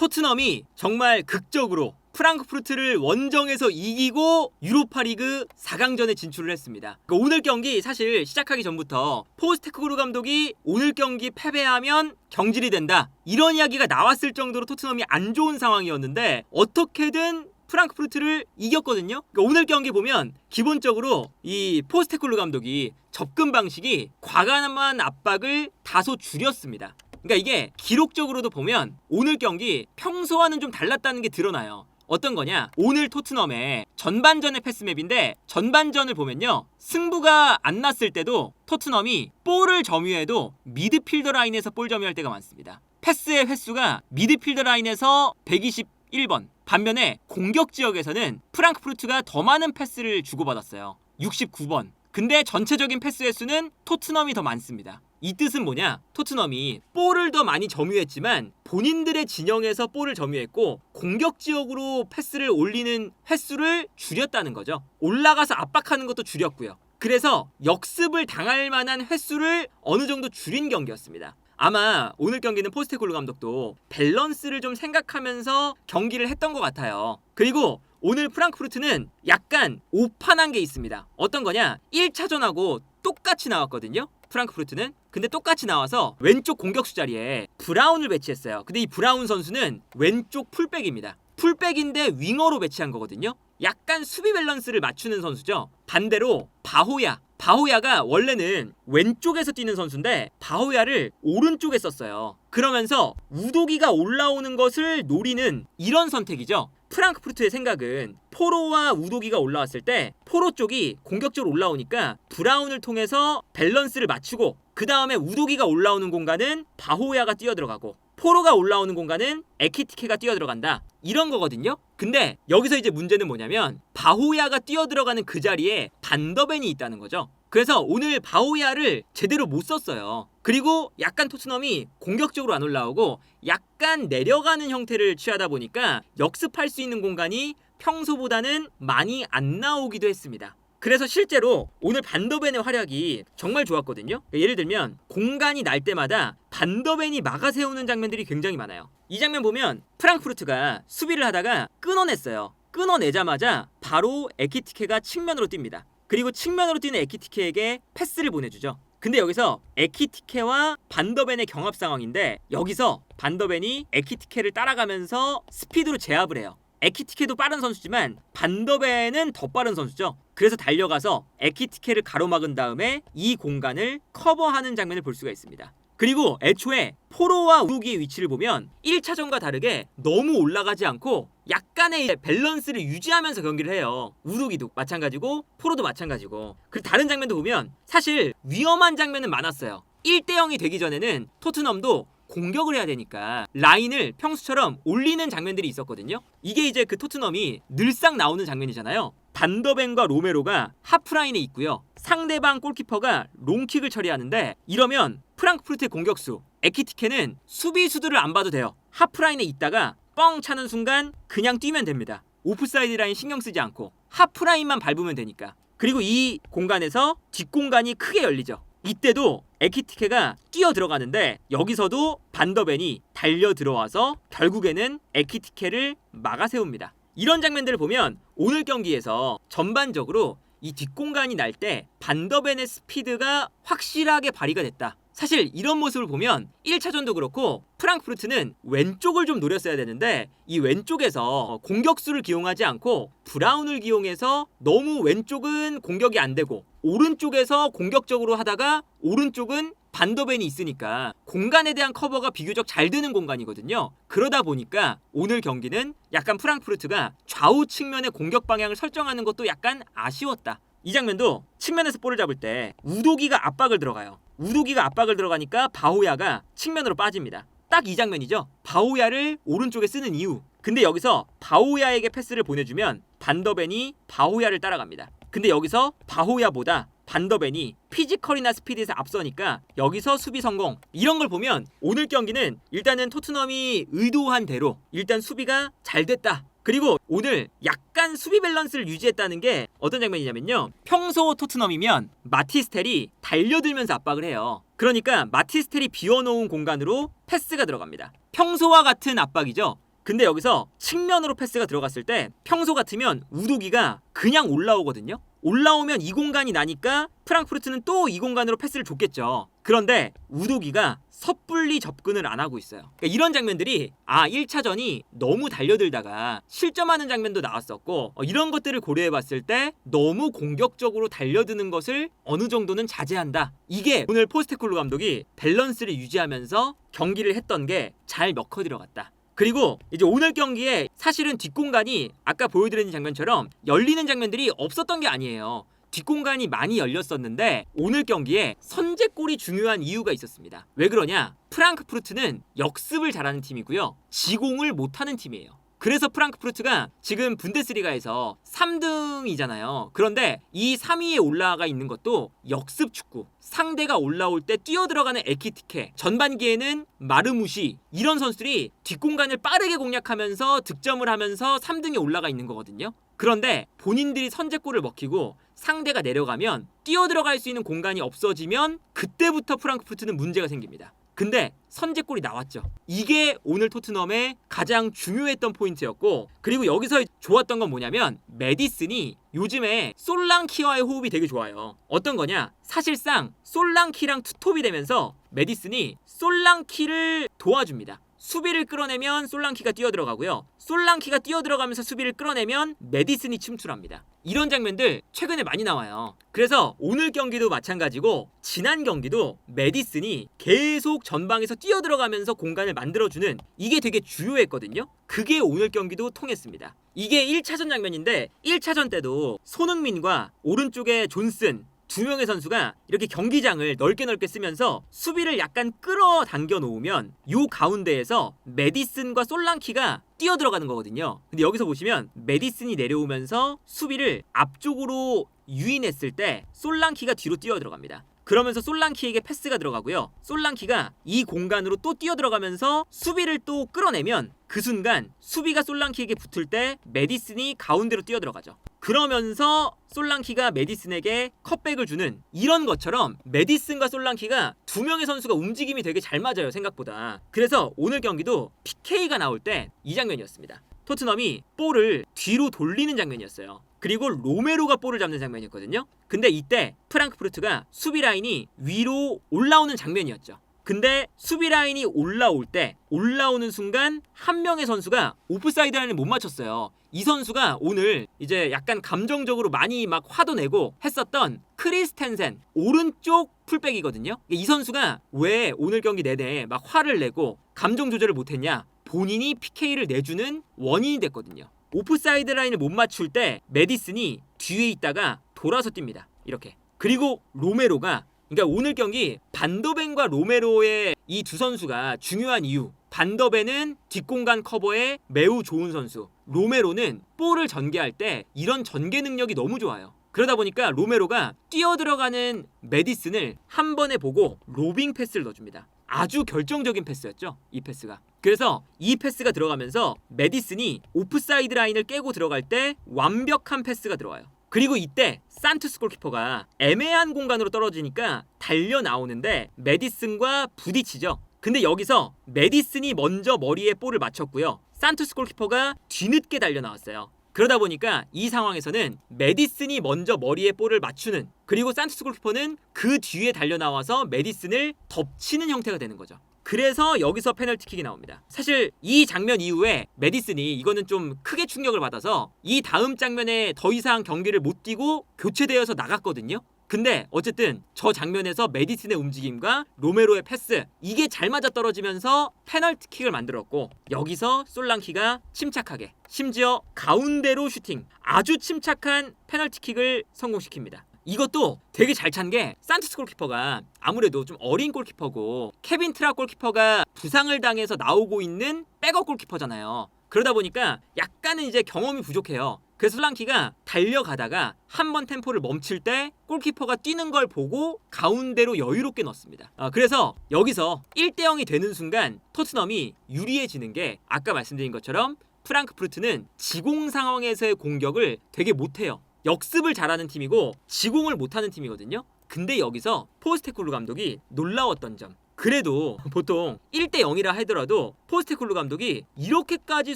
토트넘이 정말 극적으로 프랑크푸르트를 원정에서 이기고 유로파리그 4강전에 진출을 했습니다. 그러니까 오늘 경기 사실 시작하기 전부터 포스테코글루 감독이 오늘 경기 패배하면 경질이 된다, 이런 이야기가 나왔을 정도로 토트넘이 안 좋은 상황이었는데 어떻게든 프랑크푸르트를 이겼거든요. 그러니까 오늘 경기 보면 기본적으로 이 포스테코글루 감독이 접근 방식이 과감한 압박을 다소 줄였습니다. 그러니까 이게 기록적으로도 보면 오늘 경기 평소와는 좀 달랐다는 게 드러나요. 어떤 거냐? 오늘 토트넘의 전반전의 패스맵인데 전반전을 보면요, 승부가 안 났을 때도 토트넘이 볼을 점유해도 미드필더 라인에서 볼 점유할 때가 많습니다. 패스의 횟수가 미드필더 라인에서 121번, 반면에 공격 지역에서는 프랑크푸르트가 더 많은 패스를 주고받았어요. 69번. 근데 전체적인 패스 횟수는 토트넘이 더 많습니다. 이 뜻은 뭐냐? 토트넘이 볼을 더 많이 점유했지만 본인들의 진영에서 볼을 점유했고 공격 지역으로 패스를 올리는 횟수를 줄였다는 거죠. 올라가서 압박하는 것도 줄였고요. 그래서 역습을 당할 만한 횟수를 어느 정도 줄인 경기였습니다. 아마 오늘 경기는 포스테코글루 감독도 밸런스를 좀 생각하면서 경기를 했던 것 같아요. 그리고 오늘 프랑크푸르트는 약간 오판한 게 있습니다. 어떤 거냐? 1차전하고 똑같이 나왔거든요, 프랑크푸르트는. 근데 똑같이 나와서 왼쪽 공격수 자리에 브라운을 배치했어요. 근데 이 브라운 선수는 왼쪽 풀백입니다. 풀백인데 윙어로 배치한 거거든요. 약간 수비 밸런스를 맞추는 선수죠. 반대로 바호야가 원래는 왼쪽에서 뛰는 선수인데 바호야를 오른쪽에 썼어요. 그러면서 우도기가 올라오는 것을 노리는 이런 선택이죠. 프랑크푸르트의 생각은 포로와 우도기가 올라왔을 때 포로 쪽이 공격적으로 올라오니까 브라운을 통해서 밸런스를 맞추고 그 다음에 우도기가 올라오는 공간은 바호야가 뛰어들어가고 포로가 올라오는 공간은 에키티케가 뛰어들어간다, 이런 거거든요. 근데 여기서 이제 문제는 뭐냐면 바호야가 뛰어들어가는 그 자리에 반더벤이 있다는 거죠. 그래서 오늘 바호야를 제대로 못 썼어요. 그리고 약간 토트넘이 공격적으로 안 올라오고 약간 내려가는 형태를 취하다 보니까 역습할 수 있는 공간이 평소보다는 많이 안 나오기도 했습니다. 그래서 실제로 오늘 반더벤의 활약이 정말 좋았거든요. 예를 들면 공간이 날 때마다 반더벤이 막아세우는 장면들이 굉장히 많아요. 이 장면 보면 프랑크푸르트가 수비를 하다가 끊어냈어요. 끊어내자마자 바로 에키티케가 측면으로 뜁니다. 그리고 측면으로 뛰는 에키티케에게 패스를 보내주죠. 근데 여기서 에키티케와 반더벤의 경합 상황인데 여기서 반더벤이 에키티케를 따라가면서 스피드로 제압을 해요. 에키티케도 빠른 선수지만 반더벤은 더 빠른 선수죠. 그래서 달려가서 에키티케를 가로막은 다음에 이 공간을 커버하는 장면을 볼 수가 있습니다. 그리고 애초에 포로와 우도기의 위치를 보면 1차전과 다르게 너무 올라가지 않고 약간의 밸런스를 유지하면서 경기를 해요. 우도기도 마찬가지고 포로도 마찬가지고. 그리고 다른 장면도 보면 사실 위험한 장면은 많았어요. 1대0이 되기 전에는 토트넘도 공격을 해야 되니까 라인을 평소처럼 올리는 장면들이 있었거든요. 이게 이제 그 토트넘이 늘상 나오는 장면이잖아요. 반더벤과 로메로가 하프라인에 있고요. 상대방 골키퍼가 롱킥을 처리하는데 이러면 프랑크푸르트의 공격수 에키티케는 수비수들을 안 봐도 돼요. 하프라인에 있다가 뻥 차는 순간 그냥 뛰면 됩니다. 오프사이드 라인 신경 쓰지 않고 하프라인만 밟으면 되니까. 그리고 이 공간에서 뒷공간이 크게 열리죠. 이때도 에키티케가 뛰어 들어가는데 여기서도 반더벤이 달려 들어와서 결국에는 에키티케를 막아세웁니다. 이런 장면들을 보면 오늘 경기에서 전반적으로 이 뒷공간이 날 때 반더벤의 스피드가 확실하게 발휘가 됐다. 사실 이런 모습을 보면 1차전도 그렇고 프랑크푸르트는 왼쪽을 좀 노렸어야 되는데 이 왼쪽에서 공격수를 기용하지 않고 브라운을 기용해서 너무 왼쪽은 공격이 안 되고 오른쪽에서 공격적으로 하다가 오른쪽은 반더벤이 있으니까 공간에 대한 커버가 비교적 잘 되는 공간이거든요. 그러다 보니까 오늘 경기는 약간 프랑크푸르트가 좌우 측면의 공격 방향을 설정하는 것도 약간 아쉬웠다. 이 장면도 측면에서 볼을 잡을 때 우도기가 압박을 들어가요. 우도기가 압박을 들어가니까 바호야가 측면으로 빠집니다. 딱 이 장면이죠. 바호야를 오른쪽에 쓰는 이유. 근데 여기서 바호야에게 패스를 보내주면 반더벤이 바호야를 따라갑니다. 근데 여기서 바호야보다 반더벤이 피지컬이나 스피드에서 앞서니까 여기서 수비 성공. 이런 걸 보면 오늘 경기는 일단은 토트넘이 의도한 대로 일단 수비가 잘 됐다. 그리고 오늘 약간 수비 밸런스를 유지했다는 게 어떤 장면이냐면요, 평소 토트넘이면 마티스텔이 달려들면서 압박을 해요. 그러니까 마티스텔이 비워놓은 공간으로 패스가 들어갑니다. 평소와 같은 압박이죠. 근데 여기서 측면으로 패스가 들어갔을 때 평소 같으면 우도기가 그냥 올라오거든요. 올라오면 이 공간이 나니까 프랑크푸르트는 또 이 공간으로 패스를 줬겠죠. 그런데 우도기가 섣불리 접근을 안 하고 있어요. 그러니까 이런 장면들이 1차전이 너무 달려들다가 실점하는 장면도 나왔었고 이런 것들을 고려해봤을 때 너무 공격적으로 달려드는 것을 어느 정도는 자제한다. 이게 오늘 포스테코글루 감독이 밸런스를 유지하면서 경기를 했던 게 잘 먹혀 들어갔다. 그리고 이제 오늘 경기에 사실은 뒷공간이 아까 보여드린 장면처럼 열리는 장면들이 없었던 게 아니에요. 뒷공간이 많이 열렸었는데 오늘 경기에 선제골이 중요한 이유가 있었습니다. 왜 그러냐? 프랑크푸르트는 역습을 잘하는 팀이고요. 지공을 못하는 팀이에요. 그래서 프랑크푸르트가 지금 분데스리가에서 3등이잖아요. 그런데 이 3위에 올라가 있는 것도 역습 축구. 상대가 올라올 때 뛰어들어가는 에키티케. 전반기에는 마르무시 이런 선수들이 뒷공간을 빠르게 공략하면서 득점을 하면서 3등에 올라가 있는 거거든요. 그런데 본인들이 선제골을 먹히고 상대가 내려가면 뛰어들어갈 수 있는 공간이 없어지면 그때부터 프랑크푸르트는 문제가 생깁니다. 근데 선제골이 나왔죠. 이게 오늘 토트넘의 가장 중요했던 포인트였고, 그리고 여기서 좋았던 건 뭐냐면 메디슨이 요즘에 솔랑키와의 호흡이 되게 좋아요. 어떤 거냐? 사실상 솔랑키랑 투톱이 되면서 메디슨이 솔랑키를 도와줍니다. 수비를 끌어내면 솔랑키가 뛰어들어가고요. 솔랑키가 뛰어들어가면서 수비를 끌어내면 메디슨이 침투합니다. 이런 장면들 최근에 많이 나와요. 그래서 오늘 경기도 마찬가지고 지난 경기도 메디슨이 계속 전방에서 뛰어들어가면서 공간을 만들어주는 이게 되게 주요했거든요. 그게 오늘 경기도 통했습니다. 이게 1차전 장면인데 1차전 때도 손흥민과 오른쪽에 존슨 두 명의 선수가 이렇게 경기장을 넓게 쓰면서 수비를 약간 끌어당겨 놓으면 요 가운데에서 메디슨과 솔랑키가 뛰어들어가는 거거든요. 근데 여기서 보시면 메디슨이 내려오면서 수비를 앞쪽으로 유인했을 때 솔랑키가 뒤로 뛰어들어갑니다. 그러면서 솔랑키에게 패스가 들어가고요. 솔랑키가 이 공간으로 또 뛰어들어가면서 수비를 또 끌어내면 그 순간 수비가 솔랑키에게 붙을 때 메디슨이 가운데로 뛰어들어가죠. 그러면서 솔랑키가 메디슨에게 컷백을 주는 이런 것처럼 메디슨과 솔랑키가 두 명의 선수가 움직임이 되게 잘 맞아요, 생각보다. 그래서 오늘 경기도 PK가 나올 때 이 장면이었습니다. 토트넘이 볼을 뒤로 돌리는 장면이었어요. 그리고 로메로가 볼을 잡는 장면이었거든요. 근데 이때 프랑크푸르트가 수비 라인이 위로 올라오는 장면이었죠. 근데 수비 라인이 올라올 때 올라오는 순간 한 명의 선수가 오프사이드 라인을 못 맞췄어요. 이 선수가 오늘 이제 약간 감정적으로 많이 막 화도 내고 했었던 크리스텐센 오른쪽 풀백이거든요. 이 선수가 왜 오늘 경기 내내 막 화를 내고 감정 조절을 못했냐? 본인이 PK를 내주는 원인이 됐거든요. 오프사이드 라인을 못 맞출 때 메디슨이 뒤에 있다가 돌아서 뜁니다. 이렇게. 그리고 로메로가 그러니까 오늘 경기 반더벤과 로메로의 이 두 선수가 중요한 이유. 반더벤은 뒷공간 커버에 매우 좋은 선수. 로메로는 볼을 전개할 때 이런 전개 능력이 너무 좋아요. 그러다 보니까 로메로가 뛰어들어가는 메디슨을 한 번에 보고 로빙 패스를 넣어줍니다. 아주 결정적인 패스였죠, 이 패스가. 그래서 이 패스가 들어가면서 메디슨이 오프사이드 라인을 깨고 들어갈 때 완벽한 패스가 들어와요. 그리고 이때 산투스 골키퍼가 애매한 공간으로 떨어지니까 달려 나오는데 메디슨과 부딪히죠. 근데 여기서 메디슨이 먼저 머리에 볼을 맞췄고요. 산투스 골키퍼가 뒤늦게 달려 나왔어요. 그러다 보니까 이 상황에서는 메디슨이 먼저 머리에 볼을 맞추는, 그리고 산투스 골키퍼는 그 뒤에 달려 나와서 메디슨을 덮치는 형태가 되는 거죠. 그래서 여기서 페널티킥이 나옵니다. 사실 이 장면 이후에 메디슨이 이거는 좀 크게 충격을 받아서 이 다음 장면에 더 이상 경기를 못 뛰고 교체되어서 나갔거든요. 근데 어쨌든 저 장면에서 메디슨의 움직임과 로메로의 패스, 이게 잘 맞아떨어지면서 페널티킥을 만들었고, 여기서 솔랑키가 침착하게, 심지어 가운데로 슈팅, 아주 침착한 페널티킥을 성공시킵니다. 이것도 되게 잘 찬 게 산투스 골키퍼가 아무래도 좀 어린 골키퍼고 케빈 트랍 골키퍼가 부상을 당해서 나오고 있는 백업 골키퍼잖아요. 그러다 보니까 약간은 이제 경험이 부족해요. 그래서 솔랑키가 달려가다가 한번 템포를 멈출 때 골키퍼가 뛰는 걸 보고 가운데로 여유롭게 넣습니다. 그래서 여기서 1대0이 되는 순간 토트넘이 유리해지는 게 아까 말씀드린 것처럼 프랑크푸르트는 지공 상황에서의 공격을 되게 못해요. 역습을 잘하는 팀이고 지공을 못하는 팀이거든요. 근데 여기서 포스테코글루 감독이 놀라웠던 점, 그래도 보통 1대 0이라 하더라도 포스테코글루 감독이 이렇게까지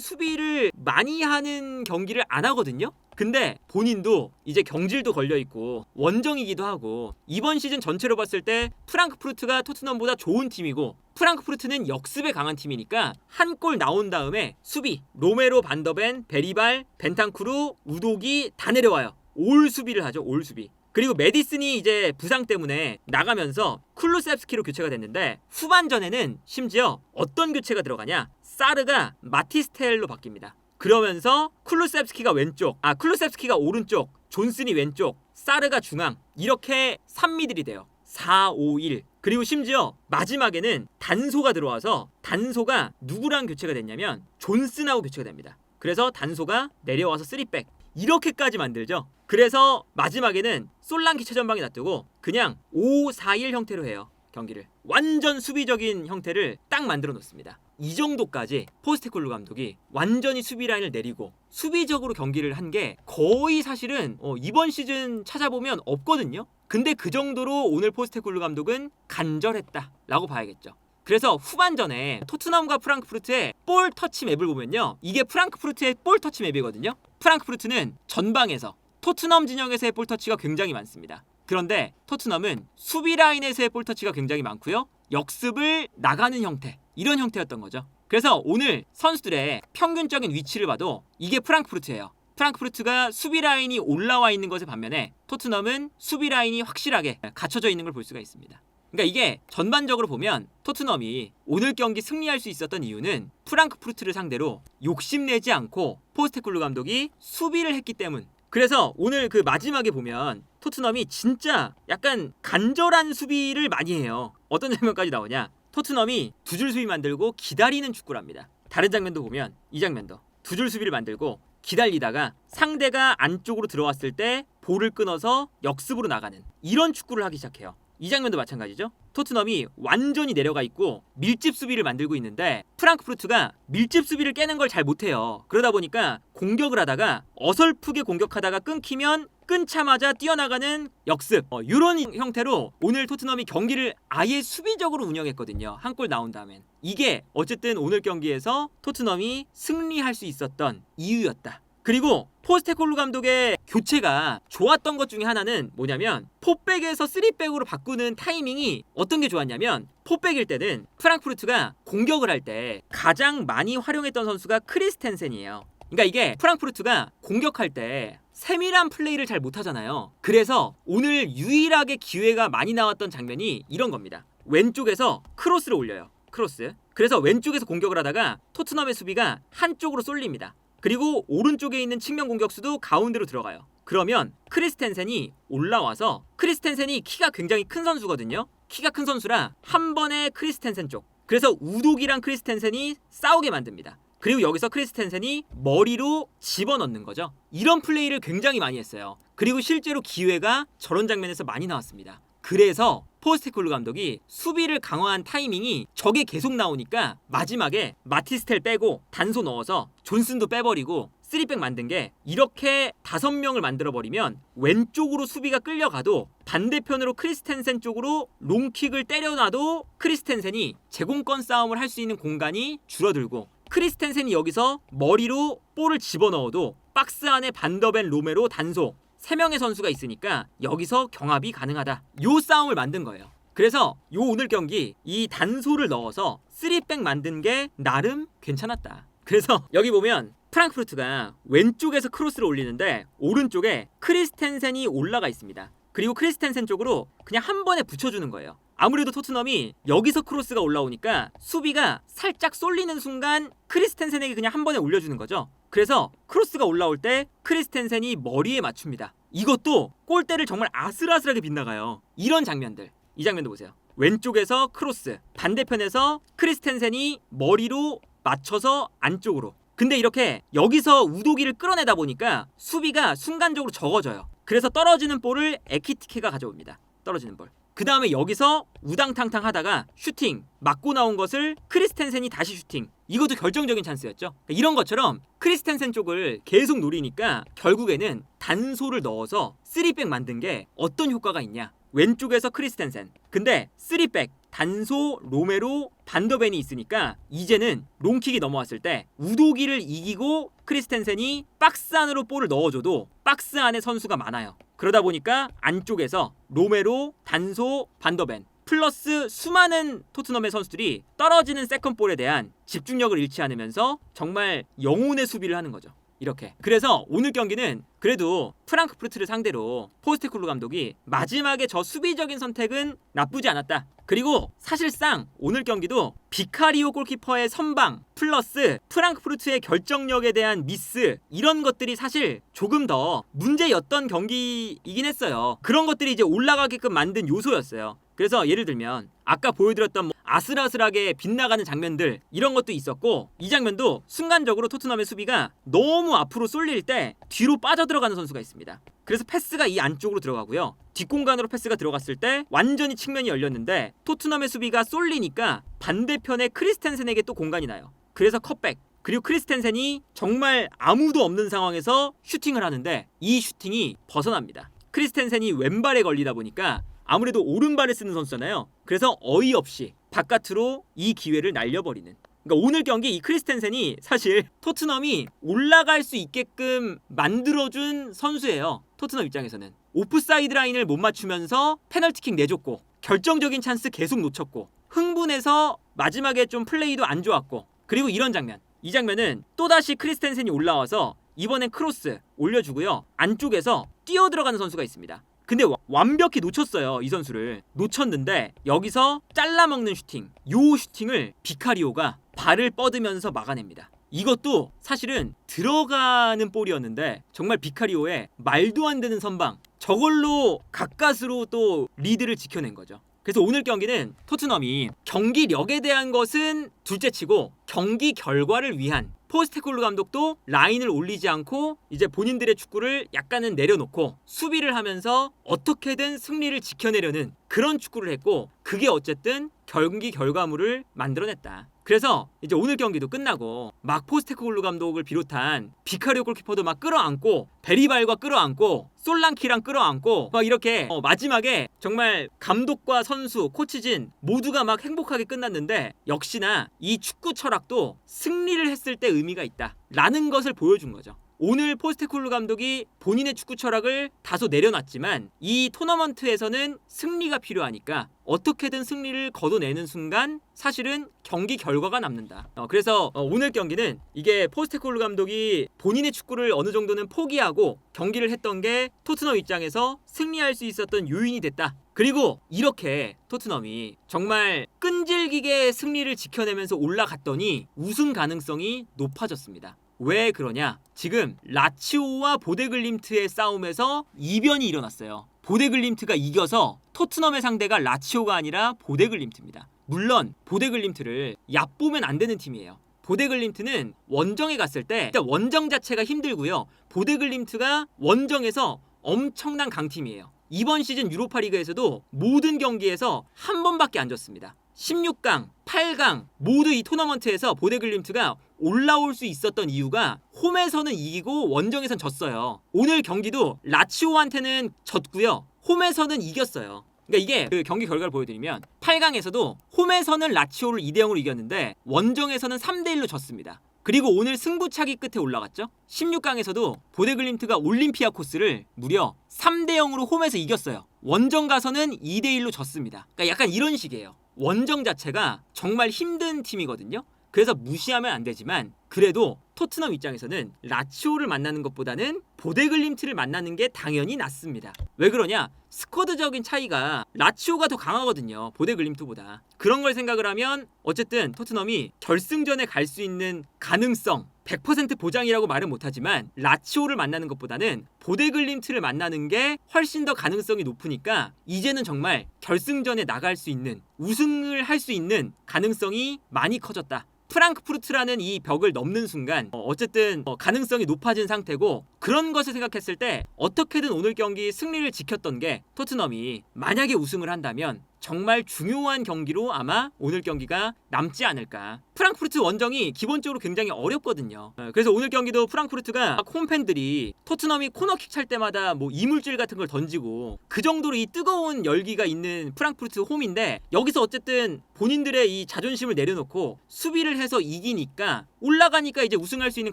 수비를 많이 하는 경기를 안 하거든요. 근데 본인도 이제 경질도 걸려있고 원정이기도 하고 이번 시즌 전체로 봤을 때 프랑크푸르트가 토트넘보다 좋은 팀이고 프랑크푸르트는 역습에 강한 팀이니까 한 골 나온 다음에 수비 로메로, 반더벤, 베리발, 벤탄쿠르, 우도기 다 내려와요. 올 수비를 하죠. 올 수비. 그리고 메디슨이 이제 부상 때문에 나가면서 쿨루셉스키로 교체가 됐는데 후반전에는 심지어 어떤 교체가 들어가냐, 사르가 마티스텔로 바뀝니다. 그러면서 쿨루셉스키가 왼쪽, 쿨루셉스키가 오른쪽, 존슨이 왼쪽, 사르가 중앙, 이렇게 3미들이 돼요. 4-5-1. 그리고 심지어 마지막에는 단소가 들어와서 단소가 누구랑 교체가 됐냐면 존슨하고 교체가 됩니다. 그래서 단소가 내려와서 3백 이렇게까지 만들죠. 그래서 마지막에는 솔랑키 최전방에 놔두고 그냥 5-4-1 형태로 해요. 경기를 완전 수비적인 형태를 딱 만들어 놓습니다. 이 정도까지 포스테코글루 감독이 완전히 수비 라인을 내리고 수비적으로 경기를 한 게 거의 사실은 이번 시즌 찾아보면 없거든요. 근데 그 정도로 오늘 포스테코글루 감독은 간절했다라고 봐야겠죠. 그래서 후반전에 토트넘과 프랑크푸르트의 볼 터치 맵을 보면요, 이게 프랑크푸르트의 볼 터치 맵이거든요. 프랑크푸르트는 전방에서 토트넘 진영에서의 볼 터치가 굉장히 많습니다. 그런데 토트넘은 수비 라인에서의 볼 터치가 굉장히 많고요, 역습을 나가는 형태, 이런 형태였던 거죠. 그래서 오늘 선수들의 평균적인 위치를 봐도 이게 프랑크푸르트예요. 프랑크푸르트가 수비 라인이 올라와 있는 것에 반면에 토트넘은 수비 라인이 확실하게 갖춰져 있는 걸 볼 수가 있습니다. 그러니까 이게 전반적으로 보면 토트넘이 오늘 경기 승리할 수 있었던 이유는 프랑크푸르트를 상대로 욕심내지 않고 포스테코글루 감독이 수비를 했기 때문. 그래서 오늘 그 마지막에 보면 토트넘이 진짜 약간 간절한 수비를 많이 해요. 어떤 장면까지 나오냐, 토트넘이 두 줄 수비 만들고 기다리는 축구를 합니다. 다른 장면도 보면 이 장면도 두 줄 수비를 만들고 기다리다가 상대가 안쪽으로 들어왔을 때 볼을 끊어서 역습으로 나가는 이런 축구를 하기 시작해요. 이 장면도 마찬가지죠. 토트넘이 완전히 내려가 있고 밀집 수비를 만들고 있는데 프랑크푸르트가 밀집 수비를 깨는 걸 잘 못해요. 그러다 보니까 공격을 하다가 어설프게 공격하다가 끊기면 끊자마자 뛰어나가는 역습, 이런 형태로 오늘 토트넘이 경기를 아예 수비적으로 운영했거든요. 한 골 나온 다음엔. 이게 어쨌든 오늘 경기에서 토트넘이 승리할 수 있었던 이유였다. 그리고 포스테코글루 감독의 교체가 좋았던 것 중에 하나는 뭐냐면 포백에서 3백으로 바꾸는 타이밍이 어떤 게 좋았냐면, 포백일 때는 프랑크푸르트가 공격을 할 때 가장 많이 활용했던 선수가 크리스텐센이에요. 그러니까 이게 프랑크푸르트가 공격할 때 세밀한 플레이를 잘 못하잖아요. 그래서 오늘 유일하게 기회가 많이 나왔던 장면이 이런 겁니다. 왼쪽에서 크로스를 올려요. 크로스. 그래서 왼쪽에서 공격을 하다가 토트넘의 수비가 한쪽으로 쏠립니다. 그리고 오른쪽에 있는 측면 공격수도 가운데로 들어가요. 그러면 크리스텐센이 올라와서, 크리스텐센이 키가 굉장히 큰 선수거든요. 키가 큰 선수라 한 번에 크리스텐센 쪽, 그래서 우독이랑 크리스텐센이 싸우게 만듭니다. 그리고 여기서 크리스텐센이 머리로 집어넣는 거죠. 이런 플레이를 굉장히 많이 했어요. 그리고 실제로 기회가 저런 장면에서 많이 나왔습니다. 그래서 포스테코글루 감독이 수비를 강화한 타이밍이 저게 계속 나오니까 마지막에 마티스텔 빼고 단소 넣어서 존슨도 빼버리고 3백 만든 게, 이렇게 5명을 만들어버리면 왼쪽으로 수비가 끌려가도 반대편으로 크리스텐센 쪽으로 롱킥을 때려놔도 크리스텐센이 제공권 싸움을 할 수 있는 공간이 줄어들고, 크리스텐센이 여기서 머리로 볼을 집어넣어도 박스 안에 반더벤, 로메로, 단소 3명의 선수가 있으니까 여기서 경합이 가능하다. 요 싸움을 만든 거예요. 그래서 요 오늘 경기 이 단소를 넣어서 3백 만든 게 나름 괜찮았다. 그래서 여기 보면 프랑크푸르트가 왼쪽에서 크로스를 올리는데 오른쪽에 크리스텐센이 올라가 있습니다. 그리고 크리스텐센 쪽으로 그냥 한 번에 붙여주는 거예요. 아무래도 토트넘이 여기서 크로스가 올라오니까 수비가 살짝 쏠리는 순간 크리스텐센에게 그냥 한 번에 올려주는 거죠. 그래서 크로스가 올라올 때 크리스텐센이 머리에 맞춥니다. 이것도 골대를 정말 아슬아슬하게 빗나가요. 이런 장면들, 이 장면도 보세요. 왼쪽에서 크로스, 반대편에서 크리스텐센이 머리로 맞춰서 안쪽으로. 근데 이렇게 여기서 우도기를 끌어내다 보니까 수비가 순간적으로 적어져요. 그래서 떨어지는 볼을 에키티케가 가져옵니다. 떨어지는 볼. 그 다음에 여기서 우당탕탕 하다가 슈팅 맞고 나온 것을 크리스텐센이 다시 슈팅. 이것도 결정적인 찬스였죠. 이런 것처럼 크리스텐센 쪽을 계속 노리니까 결국에는 단소를 넣어서 3백 만든 게 어떤 효과가 있냐. 왼쪽에서 크리스텐센, 근데 3백 단소, 로메로, 반더벤이 있으니까 이제는 롱킥이 넘어왔을 때 우도기를 이기고 크리스텐센이 박스 안으로 볼을 넣어줘도 박스 안에 선수가 많아요. 그러다 보니까 안쪽에서 로메로, 단소, 반더벤 플러스 수많은 토트넘의 선수들이 떨어지는 세컨볼에 대한 집중력을 잃지 않으면서 정말 영혼의 수비를 하는 거죠. 이렇게. 그래서 오늘 경기는 그래도 프랑크푸르트를 상대로 포스테코글루 감독이 마지막에 저 수비적인 선택은 나쁘지 않았다. 그리고 사실상 오늘 경기도 비카리오 골키퍼의 선방 플러스 프랑크푸르트의 결정력에 대한 미스 이런 것들이 사실 조금 더 문제였던 경기이긴 했어요. 그런 것들이 이제 올라가게끔 만든 요소였어요. 그래서 예를 들면 아까 보여드렸던 아슬아슬하게 빗나가는 장면들 이런 것도 있었고 이 장면도 순간적으로 토트넘의 수비가 너무 앞으로 쏠릴 때 뒤로 빠져들어가는 선수가 있습니다. 그래서 패스가 이 안쪽으로 들어가고요. 뒷공간으로 패스가 들어갔을 때 완전히 측면이 열렸는데 토트넘의 수비가 쏠리니까 반대편에 크리스텐센에게 또 공간이 나요. 그래서 컷백 그리고 크리스텐센이 정말 아무도 없는 상황에서 슈팅을 하는데 이 슈팅이 벗어납니다. 크리스텐센이 왼발에 걸리다 보니까 아무래도 오른발을 쓰는 선수잖아요. 그래서 어이없이 바깥으로 이 기회를 날려버리는. 그러니까 오늘 경기 이 크리스텐센이 사실 토트넘이 올라갈 수 있게끔 만들어준 선수예요. 토트넘 입장에서는. 오프사이드 라인을 못 맞추면서 페널티킥 내줬고 결정적인 찬스 계속 놓쳤고 흥분해서 마지막에 좀 플레이도 안 좋았고 그리고 이런 장면. 이 장면은 또다시 크리스텐센이 올라와서 이번엔 크로스 올려주고요. 안쪽에서 뛰어들어가는 선수가 있습니다. 근데 완벽히 놓쳤어요. 이 선수를 놓쳤는데 여기서 잘라먹는 슈팅 요 슈팅을 비카리오가 발을 뻗으면서 막아냅니다. 이것도 사실은 들어가는 볼이었는데 정말 비카리오의 말도 안 되는 선방 저걸로 가까스로 또 리드를 지켜낸 거죠. 그래서 오늘 경기는 토트넘이 경기력에 대한 것은 둘째치고 경기 결과를 위한 포스테코글루 감독도 라인을 올리지 않고 이제 본인들의 축구를 약간은 내려놓고 수비를 하면서 어떻게든 승리를 지켜내려는 그런 축구를 했고 그게 어쨌든 경기 결과물을 만들어냈다. 그래서 이제 오늘 경기도 끝나고 막 포스테코글루 감독을 비롯한 비카리오 골키퍼도 막 끌어안고 베리발과 끌어안고 솔랑키랑 끌어안고 막 이렇게 마지막에 정말 감독과 선수, 코치진 모두가 막 행복하게 끝났는데 역시나 이 축구 철학도 승리를 했을 때 의미가 있다 라는 것을 보여준 거죠. 오늘 포스테코글루 감독이 본인의 축구 철학을 다소 내려놨지만 이 토너먼트에서는 승리가 필요하니까 어떻게든 승리를 거둬내는 순간 사실은 경기 결과가 남는다. 그래서 오늘 경기는 이게 포스테코글루 감독이 본인의 축구를 어느 정도는 포기하고 경기를 했던 게 토트넘 입장에서 승리할 수 있었던 요인이 됐다. 그리고 이렇게 토트넘이 정말 끈질기게 승리를 지켜내면서 올라갔더니 우승 가능성이 높아졌습니다. 왜 그러냐? 지금 라치오와 보데글림트의 싸움에서 이변이 일어났어요. 보데글림트가 이겨서 토트넘의 상대가 라치오가 아니라 보데글림트입니다. 물론 보데글림트를 얕보면 안 되는 팀이에요. 보데글림트는 원정에 갔을 때 일단 원정 자체가 힘들고요. 보데글림트가 원정에서 엄청난 강팀이에요. 이번 시즌 유로파리그에서도 모든 경기에서 한 번밖에 안 졌습니다. 16강, 8강 모두 이 토너먼트에서 보데글림트가 올라올 수 있었던 이유가 홈에서는 이기고 원정에선 졌어요. 오늘 경기도 라치오한테는 졌고요. 홈에서는 이겼어요. 그러니까 이게 그 경기 결과를 보여드리면 8강에서도 홈에서는 라치오를 2대0으로 이겼는데 원정에서는 3대1로 졌습니다. 그리고 오늘 승부차기 끝에 올라갔죠. 16강에서도 보데글림트가 올림피아코스를 무려 3대0으로 홈에서 이겼어요. 원정 가서는 2대1로 졌습니다. 그러니까 약간 이런 식이에요. 원정 자체가 정말 힘든 팀이거든요. 그래서 무시하면 안 되지만 그래도 토트넘 입장에서는 라치오를 만나는 것보다는 보데글림트를 만나는 게 당연히 낫습니다. 왜 그러냐? 스쿼드적인 차이가 라치오가 더 강하거든요. 보데글림트보다. 그런 걸 생각을 하면 어쨌든 토트넘이 결승전에 갈 수 있는 가능성 100% 보장이라고 말은 못하지만 라치오를 만나는 것보다는 보데글림트를 만나는 게 훨씬 더 가능성이 높으니까 이제는 정말 결승전에 나갈 수 있는 우승을 할 수 있는 가능성이 많이 커졌다. 프랑크푸르트라는 이 벽을 넘는 순간 어쨌든 가능성이 높아진 상태고 그런 것을 생각했을 때 어떻게든 오늘 경기 승리를 지켰던 게 토트넘이 만약에 우승을 한다면 정말 중요한 경기로 아마 오늘 경기가 남지 않을까. 프랑크푸르트 원정이 기본적으로 굉장히 어렵거든요. 그래서 오늘 경기도 프랑크푸르트가 홈팬들이 토트넘이 코너킥 찰 때마다 뭐 이물질 같은 걸 던지고 그 정도로 이 뜨거운 열기가 있는 프랑크푸르트 홈인데, 여기서 어쨌든 본인들의 이 자존심을 내려놓고 수비를 해서 이기니까 올라가니까 이제 우승할 수 있는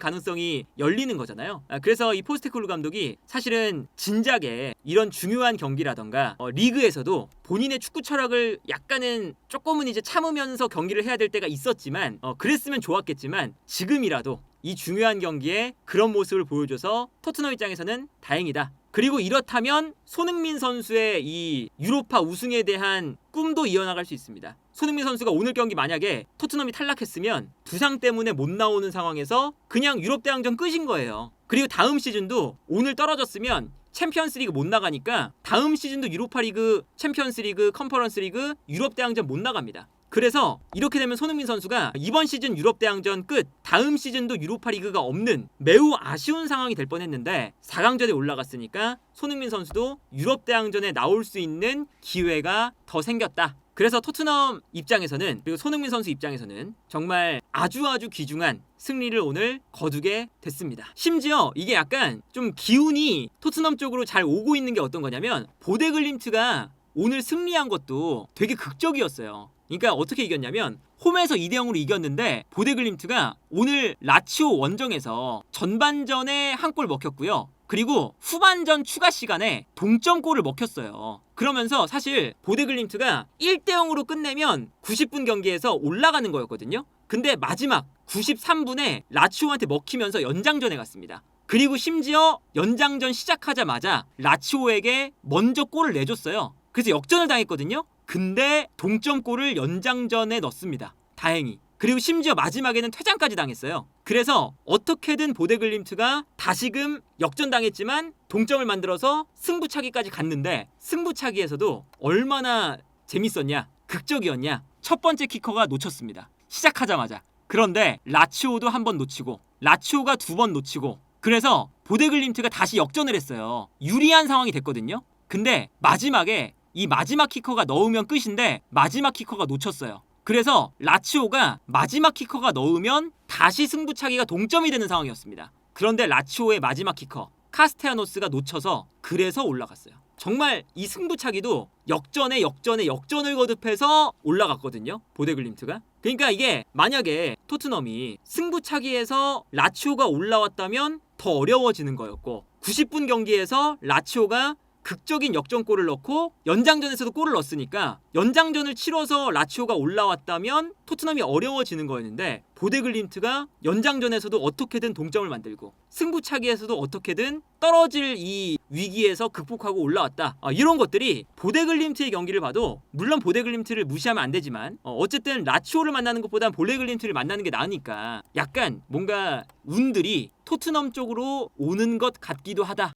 가능성이 열리는 거잖아요. 그래서 이 포스테코글루 감독이 사실은 진작에 이런 중요한 경기라던가 리그에서도 본인의 축구 철학을 약간은 조금은 이제 참으면서 경기를 해야 될 때가 있었지만 그랬으면 좋았겠지만 지금이라도 이 중요한 경기에 그런 모습을 보여줘서 토트넘 입장에서는 다행이다. 그리고 이렇다면 손흥민 선수의 이 유로파 우승에 대한 꿈도 이어나갈 수 있습니다. 손흥민 선수가 오늘 경기 만약에 토트넘이 탈락했으면 부상 때문에 못 나오는 상황에서 그냥 유럽 대항전 끝인 거예요. 그리고 다음 시즌도 오늘 떨어졌으면 챔피언스리그 못 나가니까 다음 시즌도 유로파리그, 챔피언스리그, 컨퍼런스리그, 유럽 대항전 못 나갑니다. 그래서 이렇게 되면 손흥민 선수가 이번 시즌 유럽 대항전 끝, 다음 시즌도 유로파 리그가 없는 매우 아쉬운 상황이 될 뻔했는데 4강전에 올라갔으니까 손흥민 선수도 유럽 대항전에 나올 수 있는 기회가 더 생겼다. 그래서 토트넘 입장에서는, 그리고 손흥민 선수 입장에서는 정말 아주 귀중한 승리를 오늘 거두게 됐습니다. 심지어 이게 약간 좀 기운이 토트넘 쪽으로 잘 오고 있는 게 어떤 거냐면, 보데글림트가 오늘 승리한 것도 되게 극적이었어요. 그러니까 어떻게 이겼냐면 홈에서 2대0으로 이겼는데 보데글림트가 오늘 라치오 원정에서 전반전에 한 골 먹혔고요. 그리고 후반전 추가 시간에 동점골을 먹혔어요. 그러면서 사실 보데글림트가 1대0으로 끝내면 90분 경기에서 올라가는 거였거든요. 근데 마지막 93분에 라치오한테 먹히면서 연장전에 갔습니다. 그리고 심지어 연장전 시작하자마자 라치오에게 먼저 골을 내줬어요. 그래서 역전을 당했거든요. 근데 동점골을 연장전에 넣습니다. 다행히. 그리고 심지어 마지막에는 퇴장까지 당했어요. 그래서 어떻게든 보데글림트가 다시금 역전당했지만 동점을 만들어서 승부차기까지 갔는데, 승부차기에서도 얼마나 재밌었냐, 극적이었냐. 첫 번째 키커가 놓쳤습니다. 시작하자마자. 그런데 라치오도 한 번 놓치고 라치오가 두 번 놓치고, 그래서 보데글림트가 다시 역전을 했어요. 유리한 상황이 됐거든요. 근데 마지막에 이 마지막 키커가 넣으면 끝인데 마지막 키커가 놓쳤어요. 그래서 라치오가 마지막 키커가 넣으면 다시 승부차기가 동점이 되는 상황이었습니다. 그런데 라치오의 마지막 키커 카스테야노스가 놓쳐서 그래서 올라갔어요. 정말 이 승부차기도 역전에 역전을 거듭해서 올라갔거든요, 보데글림트가. 그러니까 이게 만약에 토트넘이 승부차기에서 라치오가 올라왔다면 더 어려워지는 거였고, 90분 경기에서 라치오가 극적인 역전골을 넣고 연장전에서도 골을 넣었으니까 연장전을 치러서 라치오가 올라왔다면 토트넘이 어려워지는 거였는데, 보데글림트가 연장전에서도 어떻게든 동점을 만들고 승부차기에서도 어떻게든 떨어질 이 위기에서 극복하고 올라왔다. 이런 것들이 보데글림트의 경기를 봐도, 물론 보데글림트를 무시하면 안 되지만 어쨌든 라치오를 만나는 것보단 보데글림트를 만나는 게 나으니까 약간 뭔가 운들이 토트넘 쪽으로 오는 것 같기도 하다.